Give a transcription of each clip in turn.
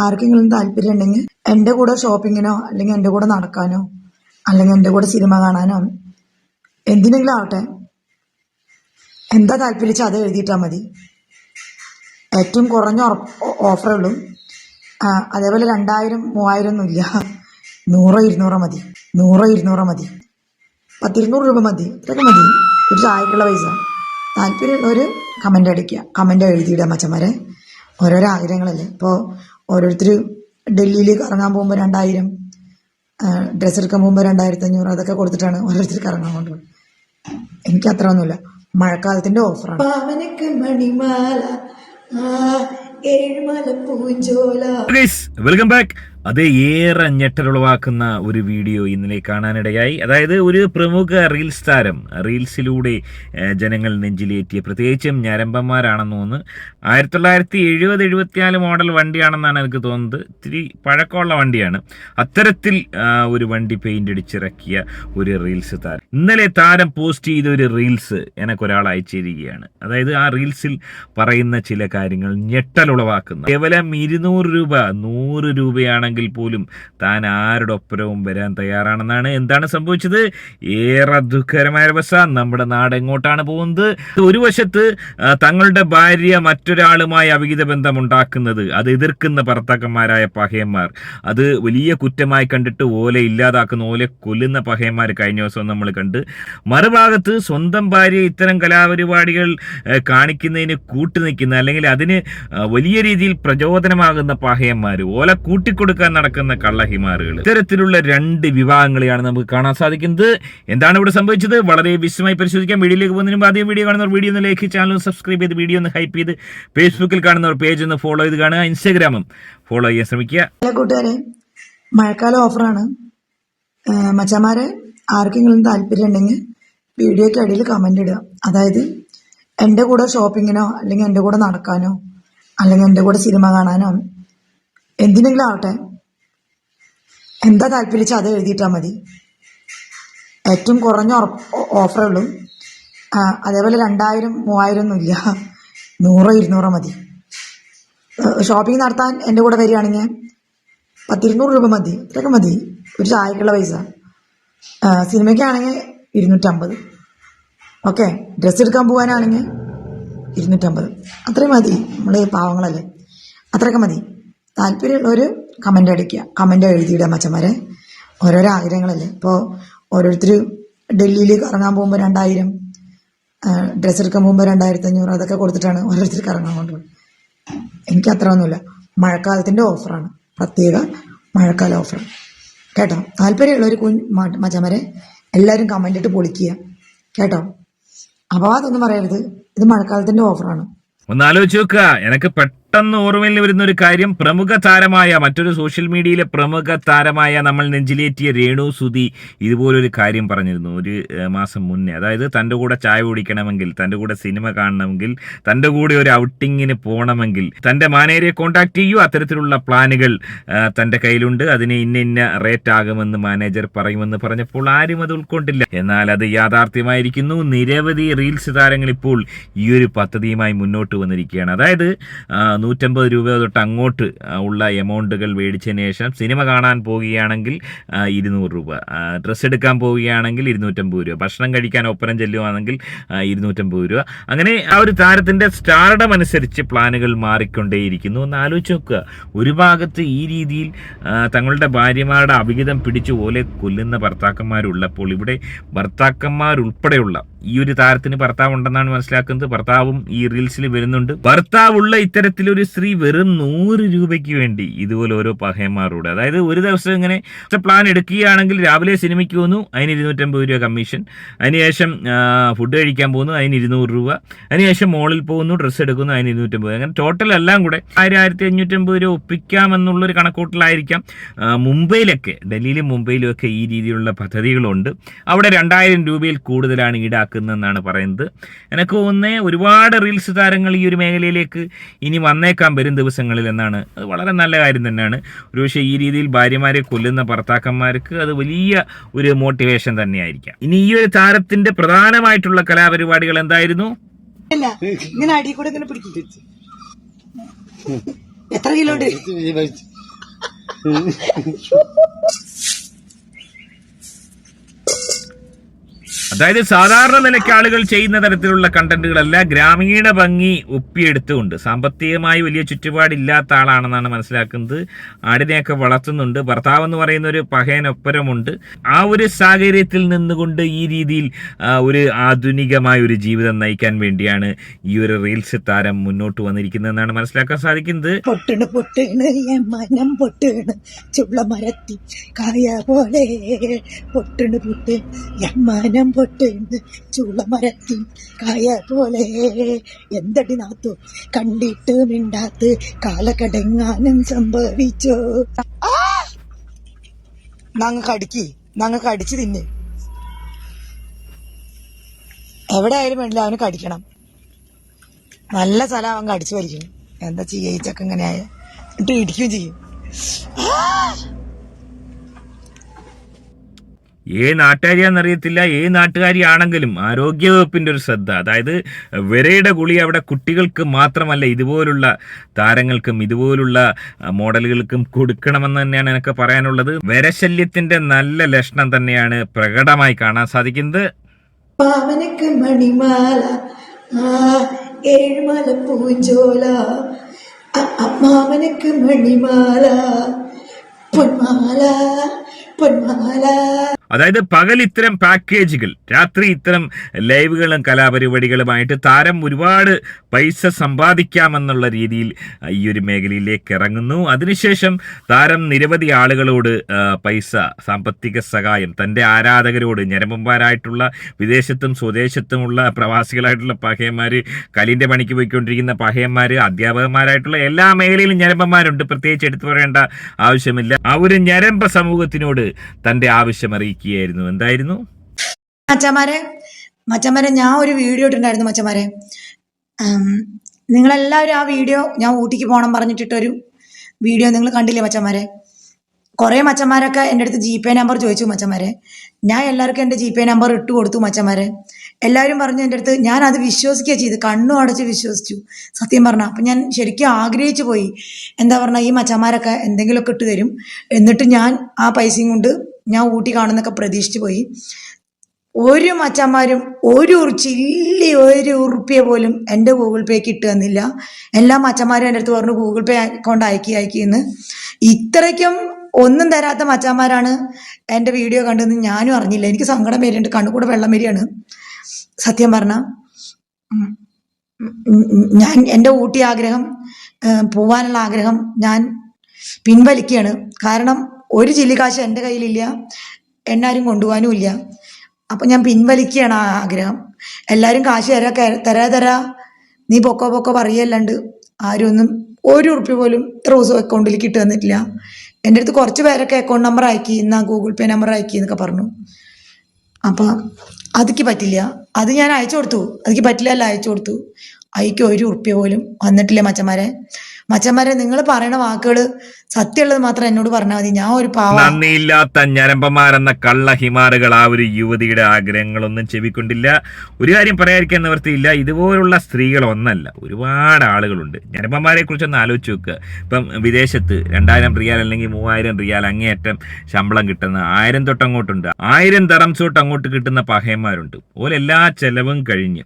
ആർക്കെങ്കിലും താല്പര്യം ഉണ്ടെങ്കിൽ എൻ്റെ കൂടെ ഷോപ്പിങ്ങിനോ അല്ലെങ്കിൽ എൻ്റെ കൂടെ നടക്കാനോ അല്ലെങ്കിൽ എൻ്റെ കൂടെ സിനിമ കാണാനോ എന്തിനെങ്കിലും ആവട്ടെ, എന്താ താല്പര്യം അത് എഴുതിയിട്ടാൽ മതി. ഏറ്റവും കുറഞ്ഞ ഓഫറേ ഉള്ളൂ. അതേപോലെ 2000 3000 ഒന്നുമില്ല. 100 200 മതി. 100 200 മതി. 10 200 രൂപ മതി. ഇതൊക്കെ മതി, ഒരു ചായക്കുള്ള പൈസ. താല്പര്യമുള്ളവർ കമൻ്റ് അടിക്കുക, കമൻ്റ് എഴുതിയിടുക മച്ചന്മാരെ. ഓരോരോ ആഗ്രഹങ്ങളല്ലേ. ഇപ്പോൾ ഓരോരുത്തർ ഡൽഹിയിൽ കറങ്ങാൻ പോകുമ്പോൾ 2000, ഡ്രസ്സ് എടുക്കാൻ പോകുമ്പോൾ 2500 അതൊക്കെ കൊടുത്തിട്ടാണ് ഓരോരുത്തർ കറങ്ങാൻ കൊണ്ടുപോകുന്നത്. എനിക്ക് അത്ര ഒന്നുമില്ല. മഴക്കാലത്തിൻ്റെ ഓഫറാണ്. Welcome back. അത് ഏറെ ഞെട്ടലുളവാക്കുന്ന ഒരു വീഡിയോ ഇന്നലെ കാണാനിടയായി. അതായത് ഒരു പ്രമുഖ റീൽസ് താരം റീൽസിലൂടെ ജനങ്ങൾ നെഞ്ചിലേറ്റിയ, പ്രത്യേകിച്ചും ഞരമ്പന്മാരാണെന്ന് തോന്നുന്നു, 1970-74 മോഡൽ വണ്ടിയാണെന്നാണ് എനിക്ക് തോന്നുന്നത്. ഇത്തിരി പഴക്കമുള്ള വണ്ടിയാണ്. അത്തരത്തിൽ ഒരു വണ്ടി പെയിന്റ് അടിച്ചിറക്കിയ ഒരു റീൽസ് താരം ഇന്നലെ താരം പോസ്റ്റ് ചെയ്ത ഒരു റീൽസ് എനിക്കൊരാൾ അയച്ചിരിക്കുകയാണ്. അതായത് ആ റീൽസിൽ പറയുന്ന ചില കാര്യങ്ങൾ ഞെട്ടലുളവാക്കുന്ന, കേവലം 200 രൂപ 100 രൂപയാണെങ്കിൽ പോലും താൻ ആരുടെ ഒപ്പരവും വരാൻ തയ്യാറാണെന്നാണ്. എന്താണ് സംഭവിച്ചത്? ഏറെ ദുഃഖകരമായ അവസ്ഥ. നമ്മുടെ നാട് എങ്ങോട്ടാണ് പോകുന്നത്? ഒരു വശത്ത് തങ്ങളുടെ ഭാര്യ മറ്റൊരാളുമായി അവിഹിത ബന്ധം ഉണ്ടാക്കുന്നത്, അത് എതിർക്കുന്ന ഭർത്താക്കന്മാരായ പഹയന്മാർ, അത് വലിയ കുറ്റമായി കണ്ടിട്ട് ഓലെ ഇല്ലാതാക്കുന്ന, ഓലെ കൊല്ലുന്ന പഹയന്മാർ കഴിഞ്ഞ ദിവസം നമ്മൾ കണ്ട്. മറുഭാഗത്ത് സ്വന്തം ഭാര്യ ഇത്തരം കലാപരിപാടികൾ കാണിക്കുന്നതിന് കൂട്ടുനിൽക്കുന്ന, അല്ലെങ്കിൽ അതിന് വലിയ രീതിയിൽ പ്രചോദനമാകുന്ന പഹയന്മാർ, ഓല കൂട്ടിക്കൊടുക്കാൻ നടക്കുന്ന കള്ളഹിമാറുകൾ. ഇത്തരത്തിലുള്ള രണ്ട് വിഭാഗങ്ങളെയാണ് നമുക്ക് കാണാൻ സാധിക്കുന്നത്. എന്താണ് ഇവിടെ സംഭവിച്ചത്? വളരെ വിശദമായി പരിശോധിക്കാം. വീഡിയോയിലേക്ക് പോകുന്നതിന് മുമ്പ് ആദ്യം വീഡിയോ കാണുന്നവർ വീഡിയോ ഒന്ന് ലൈക്ക്, ചാനൽ സബ്സ്ക്രൈബ് ചെയ്ത് വീഡിയോ ഒന്ന് ഹൈപ്പ് ചെയ്ത്, ഫേസ്ബുക്കിൽ കാണുന്നവർ പേജ് ഒന്ന് ഫോളോ ചെയ്ത് കാണുക, ഇൻസ്റ്റാഗ്രാമും ഫോളോ ചെയ്യാൻ ശ്രമിക്കുക. കൂട്ടുകാരെ, മഴക്കാല ഓഫറാണ്. മച്ചന്മാരെ, ആർക്കെങ്കിലും താല്പര്യം ഉണ്ടെങ്കിൽ വീഡിയോയ്ക്ക് അടിയിൽ കമൻ്റ് ഇടുക. അതായത് എൻ്റെ കൂടെ ഷോപ്പിങ്ങിനോ അല്ലെങ്കിൽ എൻ്റെ കൂടെ നടക്കാനോ അല്ലെങ്കിൽ എൻ്റെ കൂടെ സിനിമ കാണാനോ എന്തിനെങ്കിലും ആവട്ടെ, എന്താ താല്പര്യം അത് എഴുതിയിട്ടാൽ മതി. ഏറ്റവും കുറഞ്ഞ ഓഫറേ ഉള്ളൂ. അതേപോലെ 2000 3000 ഒന്നുമില്ല. 100 200 മതി. ഷോപ്പിംഗ് നടത്താൻ എൻ്റെ കൂടെ വരികയാണെങ്കിൽ 10 200 രൂപ മതി. ഇതൊക്കെ മതി, ഒരു ചായക്കുള്ള പൈസ. സിനിമയ്ക്കാണെങ്കിൽ 250. ഓക്കെ, ഡ്രസ്സ് എടുക്കാൻ പോകാനാണെങ്കിൽ 250. അത്രയും മതി. നമ്മൾ പാവങ്ങളല്ലേ, അത്രയൊക്കെ മതി. താല്പര്യമുള്ളവർ കമൻ്റ് അടിക്കുക, കമൻ്റ് എഴുതിയിടുക മച്ചന്മാരെ. ഓരോരോ ആഗ്രഹങ്ങളല്ലേ. ഇപ്പോൾ ഓരോരുത്തർ ഡൽഹിയിൽ കറങ്ങാൻ പോകുമ്പോൾ 2000, ഡ്രസ്സ് എടുക്കാൻ പോകുമ്പോൾ 2500 അതൊക്കെ കൊടുത്തിട്ടാണ് ഓരോരുത്തർ കറങ്ങാൻ കൊണ്ടുപോകുന്നത്. എനിക്ക് അത്ര ഒന്നുമില്ല. മഴക്കാലത്തിൻ്റെ ഓഫറാണ്, പ്രത്യേക മഴക്കാല ഓഫർ കേട്ടോ. താല്പര്യമുള്ളവർ മച്ചന്മാരെ എല്ലാവരും കമൻ്റ് ഇട്ട് പൊളിക്കുക കേട്ടോ. അപവാദമൊന്നും പറയരുത്, ഇത് മഴക്കാലത്തിൻ്റെ ഓഫറാണ്. ഒന്ന് ആലോചിച്ച് നോക്കുക. എനിക്ക് പെട്ടെന്ന് ഓർമ്മയിൽ വരുന്ന ഒരു കാര്യം, പ്രമുഖ താരമായ, മറ്റൊരു സോഷ്യൽ മീഡിയയിലെ പ്രമുഖ താരമായ, നമ്മൾ നെഞ്ചിലേറ്റിയ രേണു സുധി ഇതുപോലൊരു കാര്യം പറഞ്ഞിരുന്നു ഒരു മാസം മുന്നേ. അതായത് തൻ്റെ കൂടെ ചായ കുടിക്കണമെങ്കിൽ, തൻ്റെ കൂടെ സിനിമ കാണണമെങ്കിൽ, തൻ്റെ കൂടെ ഒരു ഔട്ടിങ്ങിന് പോകണമെങ്കിൽ തൻ്റെ മാനേജരെ കോൺടാക്ട് ചെയ്യൂ, അത്തരത്തിലുള്ള പ്ലാനുകൾ തൻ്റെ കയ്യിലുണ്ട്, അതിന് ഇന്ന റേറ്റ് ആകുമെന്ന് മാനേജർ പറയുമെന്ന് പറഞ്ഞപ്പോൾ ആരും അത് ഉൾക്കൊണ്ടില്ല. എന്നാൽ അത് യാഥാർത്ഥ്യമായിരിക്കുന്നു. നിരവധി റീൽസ് താരങ്ങൾ ഇപ്പോൾ ഈ ഒരു പദ്ധതിയുമായി മുന്നോട്ട് വന്നിരിക്കുകയാണ്. അതായത് 150 രൂപ തൊട്ട് അങ്ങോട്ട് ഉള്ള എമൗണ്ടുകൾ മേടിച്ചതിന് ശേഷം സിനിമ കാണാൻ പോവുകയാണെങ്കിൽ 200 രൂപ, ഡ്രസ്സ് എടുക്കാൻ പോവുകയാണെങ്കിൽ 250 രൂപ, ഭക്ഷണം കഴിക്കാൻ ഒപ്പരം ചെല്ലുകയാണെങ്കിൽ 250 രൂപ. അങ്ങനെ ആ ഒരു താരത്തിൻ്റെ സ്റ്റാർഡം അനുസരിച്ച് പ്ലാനുകൾ മാറിക്കൊണ്ടേയിരിക്കുന്നു. ഒന്ന് ആലോചിച്ച് നോക്കുക. ഒരു ഭാഗത്ത് ഈ രീതിയിൽ തങ്ങളുടെ ഭാര്യമാരുടെ അവിഹിതം പിടിച്ചു പോലെ കൊല്ലുന്ന ഭർത്താക്കന്മാരുള്ളപ്പോൾ, ഇവിടെ ഭർത്താക്കന്മാരുൾപ്പെടെയുള്ള ഈ ഒരു താരത്തിന് ഭർത്താവ് ഉണ്ടെന്നാണ് മനസ്സിലാക്കുന്നത്. ഭർത്താവും ഈ റീൽസിൽ വരുന്നുണ്ട്. ഭർത്താവുള്ള ഇത്തരത്തിലൊരു സ്ത്രീ വെറും 100 രൂപയ്ക്ക് വേണ്ടി ഇതുപോലെ ഓരോ പഹയന്മാരോട്, അതായത് ഒരു ദിവസം ഇങ്ങനെ പ്ലാൻ എടുക്കുകയാണെങ്കിൽ രാവിലെ സിനിമയ്ക്ക് പോകുന്നു, അതിന് 250 രൂപ കമ്മീഷൻ, അതിനുശേഷം ഫുഡ് കഴിക്കാൻ പോകുന്നു, അതിന് 200 രൂപ, അതിനുശേഷം മോളിൽ പോകുന്നു, ഡ്രസ്സ് എടുക്കുന്നു, അതിന് 250. അങ്ങനെ ടോട്ടൽ എല്ലാം കൂടെ 1550 രൂപ ഒപ്പിക്കാമെന്നുള്ളൊരു കണക്കൂട്ടലായിരിക്കാം. മുംബൈയിലൊക്കെ, ഡൽഹിയിലും മുംബൈയിലും ഒക്കെ ഈ രീതിയിലുള്ള പദ്ധതികളുണ്ട്. അവിടെ 2000 രൂപയിൽ കൂടുതലാണ് ഈടാക്കുന്നതെന്നാണ് പറയുന്നത്. എനിക്ക് തോന്നുന്നേ ഒരുപാട് റീൽസ് താരങ്ങൾ ഈ ഒരു മേഖലയിലേക്ക് ഇനി വന്നേക്കാൻ വരും ദിവസങ്ങളിൽ എന്നാണ്. അത് വളരെ നല്ല കാര്യം തന്നെയാണ്. ഒരുപക്ഷെ ഈ രീതിയിൽ ഭാര്യമാരെ കൊല്ലുന്ന ഭർത്താക്കന്മാർക്ക് അത് വലിയ ഒരു മോട്ടിവേഷൻ തന്നെയായിരിക്കാം. ഇനി ഈ ഒരു താരത്തിന്റെ പ്രധാനമായിട്ടുള്ള കലാപരിപാടികൾ എന്തായിരുന്നു? ഇങ്ങനെ അടി കൂടെ ഇങ്ങനെ പിടിക്കും. എത്ര കിലോ ഉണ്ട്? അതായത് സാധാരണ നിലയ്ക്ക് ആളുകൾ ചെയ്യുന്ന തരത്തിലുള്ള കണ്ടന്റുകളല്ല, ഗ്രാമീണ ഭംഗി ഒപ്പിയെടുത്തുകൊണ്ട്. സാമ്പത്തികമായി വലിയ ചുറ്റുപാടില്ലാത്ത ആളാണെന്നാണ് മനസ്സിലാക്കുന്നത്. ആടിനെയൊക്കെ വളർത്തുന്നുണ്ട്. ഭർത്താവ് എന്ന് പറയുന്ന ഒരു പഹയനൊപ്പരമുണ്ട്. ആ ഒരു സാഹചര്യത്തിൽ നിന്നുകൊണ്ട് ഈ രീതിയിൽ ഒരു ആധുനികമായ ഒരു ജീവിതം നയിക്കാൻ വേണ്ടിയാണ് ഈ ഒരു റീൽസ് താരം മുന്നോട്ട് വന്നിരിക്കുന്നതെന്നാണ് മനസ്സിലാക്കാൻ സാധിക്കുന്നത്. പൊട്ടണ് പൊട്ടണ് മനം പൊട്ടണ് ചുള്ളമരത്തി കായ പോലെ, പൊട്ടണ് പൊട്ടണ് മനം പൊട്ടണ് ചുള്ളമരത്തി കായ പോലെ, എന്തടി നാത്തു കണ്ടിട്ട് മിണ്ടാത്ത് കാലക്കടങ്ങാനും സംഭവിച്ചോ. ഞങ്ങൾക്ക് അടിച്ച് തിന്നെ, എവിടെ ആയാലും വേണ്ടില്ല അവന് കടിക്കണം. നല്ല സ്ഥലം അവൻ കടിച്ചു വലിക്കണം. എന്താ ചെയ്യുക, ഈ ചക്ക ഇങ്ങനെ ആയ എന്നിട്ട് ഇടിക്കുകയും ചെയ്യും. ഏത് നാട്ടുകാരിയാണെന്നറിയത്തില്ല, ഏത് നാട്ടുകാരിയാണെങ്കിലും ആരോഗ്യവകുപ്പിന്റെ ഒരു ശ്രദ്ധ, അതായത് വിരയുടെ ഗുളി അവിടെ കുട്ടികൾക്ക് മാത്രമല്ല ഇതുപോലുള്ള താരങ്ങൾക്കും ഇതുപോലുള്ള മോഡലുകൾക്കും കൊടുക്കണമെന്ന് തന്നെയാണ് എനിക്ക് പറയാനുള്ളത്. വിരശല്യത്തിന്റെ നല്ല ലക്ഷണം തന്നെയാണ് പ്രകടമായി കാണാൻ സാധിക്കുന്നത്. പാവനക്ക് മണിമാല ഏഴുമല പൂഞ്ചോല, മാമനക്ക് മണിമാല പൊന്മാല പൊന്മാല. അതായത് പകൽ ഇത്തരം പാക്കേജുകൾ, രാത്രി ഇത്തരം ലൈവുകളും കലാപരിപാടികളുമായിട്ട് താരം ഒരുപാട് പൈസ സമ്പാദിക്കാമെന്നുള്ള രീതിയിൽ ഈ ഒരു മേഖലയിലേക്ക് ഇറങ്ങുന്നു. അതിനുശേഷം താരം നിരവധി ആളുകളോട് പൈസ, സാമ്പത്തിക സഹായം, തൻ്റെ ആരാധകരോട്, ഞരമ്പന്മാരായിട്ടുള്ള വിദേശത്തും സ്വദേശത്തുമുള്ള പ്രവാസികളായിട്ടുള്ള പഹയന്മാർ, കലിൻ്റെ പണിക്ക് പോയിക്കൊണ്ടിരിക്കുന്ന പഹയന്മാർ, അധ്യാപകന്മാരായിട്ടുള്ള എല്ലാ മേഖലയിലും ഞരമ്പന്മാരുണ്ട്. പ്രത്യേകിച്ച് എടുത്തു പറയേണ്ട ആവശ്യമില്ല. ആ ഒരു ഞരമ്പ സമൂഹത്തിനോട് തൻ്റെ ആവശ്യം അറിയിക്കുകയായിരുന്നു. എന്തായിരുന്നു? മച്ചന്മാരെ ഞാൻ ഒരു വീഡിയോ ഇട്ടിട്ടുണ്ടായിരുന്നു മച്ചന്മാരെ. നിങ്ങളെല്ലാവരും ആ വീഡിയോ, ഞാൻ ഊട്ടിക്ക് പോകണം പറഞ്ഞിട്ടിട്ടൊരു വീഡിയോ നിങ്ങൾ കണ്ടില്ലേ മച്ചന്മാരെ? കുറേ മച്ചന്മാരൊക്കെ എൻ്റെ അടുത്ത് GPay നമ്പർ ചോദിച്ചു മച്ചന്മാരെ. ഞാൻ എല്ലാവർക്കും എൻ്റെ GPay നമ്പർ ഇട്ട് കൊടുത്തു മച്ചന്മാരെ. എല്ലാവരും പറഞ്ഞു എൻ്റെ അടുത്ത്, ഞാൻ അത് വിശ്വസിക്കുക ചെയ്ത്, കണ്ണും അടച്ച് വിശ്വസിച്ചു സത്യം പറഞ്ഞാൽ. അപ്പം ഞാൻ ശരിക്കും ആഗ്രഹിച്ചു പോയി. എന്താ പറഞ്ഞാൽ ഈ മച്ചന്മാരൊക്കെ എന്തെങ്കിലുമൊക്കെ ഇട്ട് തരും, എന്നിട്ട് ഞാൻ ആ പൈസയും കൊണ്ട് ഞാൻ ഊട്ടി കാണുന്നൊക്കെ പ്രതീക്ഷിച്ചു പോയി. ഒരു മച്ചന്മാരും ഒരു ഉറുപ്പ്യ പോലും എൻ്റെ ഗൂഗിൾ പേക്ക് ഇട്ട് തന്നില്ല. എല്ലാ മച്ചന്മാരും എൻ്റെ അടുത്ത് പറഞ്ഞു ഗൂഗിൾ പേ അക്കൗണ്ട് അയക്കിയെന്ന്. ഇത്രയ്ക്കും ഒന്നും തരാത്ത മച്ചന്മാരാണ് എൻ്റെ വീഡിയോ കണ്ടെന്ന് ഞാനും അറിഞ്ഞില്ല. എനിക്ക് സങ്കടം വരുന്നുണ്ട്, കണ്ണുകൂടെ വെള്ളം വരികയാണ് സത്യം പറഞ്ഞാൽ. ഞാൻ എൻ്റെ ഊട്ടി ആഗ്രഹം, പോവാനുള്ള ആഗ്രഹം ഞാൻ പിൻവലിക്കുകയാണ്. കാരണം ഒരു ചില്ലിക്കാശ് എൻ്റെ കയ്യിലില്ല, എന്നാരും കൊണ്ടുപോകാനും ഇല്ല. അപ്പം ഞാൻ പിൻവലിക്കുകയാണ് ആ ആഗ്രഹം. എല്ലാവരും കാശ് തരാ നീ പൊക്കോ പറയല്ലാണ്ട് ആരും ഒന്നും ഒരു ഉറുപ്പ്യ പോലും ഇത്ര ദിവസം അക്കൗണ്ടിലേക്ക് ഇട്ട് തന്നിട്ടില്ല. എൻ്റെ അടുത്ത് കുറച്ച് പേരൊക്കെ അക്കൗണ്ട് നമ്പർ അയക്കി, എന്നാൽ ഗൂഗിൾ പേ നമ്പർ അയക്കി എന്നൊക്കെ പറഞ്ഞു. അപ്പം അതിക്ക് പറ്റില്ല, അത് ഞാൻ അയച്ചു കൊടുത്തു. അതിക്ക് പറ്റില്ല, അല്ല അയച്ചു കൊടുത്തു. അതിക്ക് ഒരു ഉറുപ്പ്യ പോലും വന്നിട്ടില്ല മച്ചന്മാരെ. നിങ്ങൾ പറയുന്ന വാക്കുകൾ സത്യമുള്ളത് മാത്രം എന്നോട് പറഞ്ഞാൽ മതി. ഞാൻ ഒരു നന്ദിയില്ലാത്ത ഞരമ്പന്മാരെന്ന കള്ള ഹിമാറുകൾ ആ ഒരു യുവതിയുടെ ആഗ്രഹങ്ങളൊന്നും ചെവിക്കൊണ്ടില്ല. ഒരു കാര്യം പറയാതിരിക്കാൻ നിവർത്തിയില്ല, ഇതുപോലുള്ള സ്ത്രീകൾ ഒന്നല്ല, ഒരുപാട് ആളുകളുണ്ട്. ഞരമ്പന്മാരെ കുറിച്ചൊന്ന് ആലോചിച്ച് നോക്കുക. ഇപ്പം വിദേശത്ത് 2000 റിയാൽ അല്ലെങ്കിൽ 3000 റിയാൽ അങ്ങേയറ്റം ശമ്പളം കിട്ടുന്ന, 1000 തൊട്ട് അങ്ങോട്ടുണ്ട്, 1000 ദറംസ് തൊട്ട് അങ്ങോട്ട് കിട്ടുന്ന പഹയന്മാരുണ്ട്. ഓലെല്ലാ ചെലവും കഴിഞ്ഞ്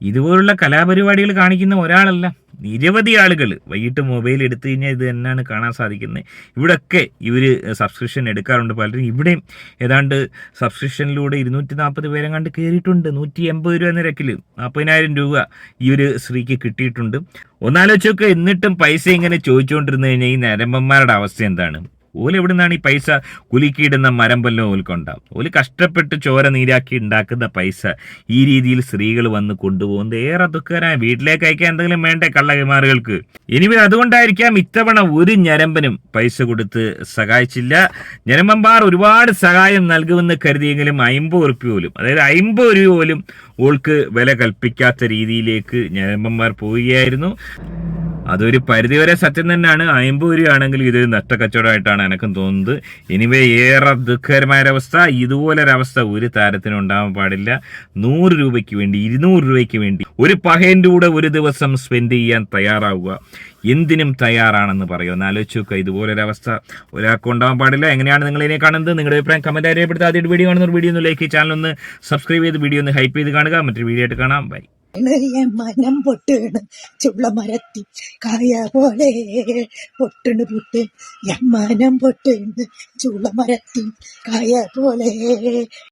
ഇതുപോലുള്ള കലാപരിപാടികൾ കാണിക്കുന്ന ഒരാളല്ല, നിരവധി ആളുകൾ വൈകിട്ട് മൊബൈൽ എടുത്തു കഴിഞ്ഞാൽ ഇത് തന്നെയാണ് കാണാൻ സാധിക്കുന്നത്. ഇവിടെയൊക്കെ ഇവർ സബ്സ്ക്രിപ്ഷൻ എടുക്കാറുണ്ട്. പലരും ഇവിടെയും ഏതാണ്ട് സബ്സ്ക്രിപ്ഷനിലൂടെ 240 പേരെ കണ്ട് കയറിയിട്ടുണ്ട്. 180 രൂപ നിരക്കിൽ 40,000 രൂപ ഈ ഒരു സ്ത്രീക്ക് കിട്ടിയിട്ടുണ്ട്. ഒന്നാലോചിച്ചൊക്കെ. എന്നിട്ടും പൈസ ഇങ്ങനെ ചോദിച്ചുകൊണ്ടിരുന്നു കഴിഞ്ഞാൽ ഈ നരമ്പന്മാരുടെ അവസ്ഥ എന്താണ്? ഓല് എവിടെ നിന്നാണ് ഈ പൈസ കുലുക്കിയിടുന്ന മരമ്പല്ലോ ഓൽക്കുണ്ടാവും? ഓല് കഷ്ടപ്പെട്ട് ചോര നീരാക്കി ഉണ്ടാക്കുന്ന പൈസ ഈ രീതിയിൽ സ്ത്രീകൾ വന്ന് കൊണ്ടുപോകുന്നത് ഏറെ ദുഃഖകരമായ. വീട്ടിലേക്ക് അയക്കാൻ എന്തെങ്കിലും വേണ്ടേ കള്ളകിമാറുകൾക്ക്? ഇനിവേ അതുകൊണ്ടായിരിക്കാം ഇത്തവണ ഒരു ഞരമ്പനും പൈസ കൊടുത്ത് സഹായിച്ചില്ല. ഞരമ്പന്മാർ ഒരുപാട് സഹായം നൽകുമെന്ന് കരുതിയെങ്കിലും 50 ഉറുപ്പ്യ പോലും, അതായത് 50 രൂപ പോലും ഓൾക്ക് വില കൽപ്പിക്കാത്ത രീതിയിലേക്ക് ഞരമ്പന്മാർ പോവുകയായിരുന്നു. അതൊരു പരിധിവരെ സത്യം തന്നെയാണ്. 50 രൂപയാണെങ്കിൽ ഇതൊരു നഷ്ടക്കച്ചവടമായിട്ടാണ് എനിക്കും തോന്നുന്നത്. എനിവേ ഏറെ ദുഃഖകരമായ ഒരവസ്ഥ. ഇതുപോലൊരവസ്ഥ ഒരു താരത്തിനും ഉണ്ടാവാൻ പാടില്ല. 100 രൂപയ്ക്ക് വേണ്ടി 200 രൂപയ്ക്ക് വേണ്ടി ഒരു പഹേൻ്റെ കൂടെ ഒരു ദിവസം സ്പെൻഡ് ചെയ്യാൻ തയ്യാറാവുക. എന്തിനും തയ്യാറാണെന്ന് പറയുക. ഒന്ന് ആലോചിച്ച് നോക്കുക. ഇതുപോലൊരവസ്ഥ ഒരാൾക്ക് ഉണ്ടാവാൻ പാടില്ല. എങ്ങനെയാണ് നിങ്ങൾ ഇതിനെ കാണുന്നത്? നിങ്ങളുടെ അഭിപ്രായം കമന്റ് രേഖപ്പെടുത്തുക. ആദ്യമായിട്ട് വീഡിയോ കാണുന്ന വീഡിയോ ഒന്ന് ലൈക്ക്, ചാനൽ ഒന്ന് സബ്സ്ക്രൈബ് ചെയ്ത് വീഡിയോ ഒന്ന് ഹൈപ്പ് ചെയ്ത് കാണുക. മറ്റൊരു വീഡിയോ ആയിട്ട് കാണാം. ബൈ. മനം പൊട്ടേണ് ചുള്ള മരത്തി കായ പോലെ പൊട്ടണ് പൊട്ട് മനം പൊട്ടേണ് ചുള്ള മരത്തി കായ പോലെ.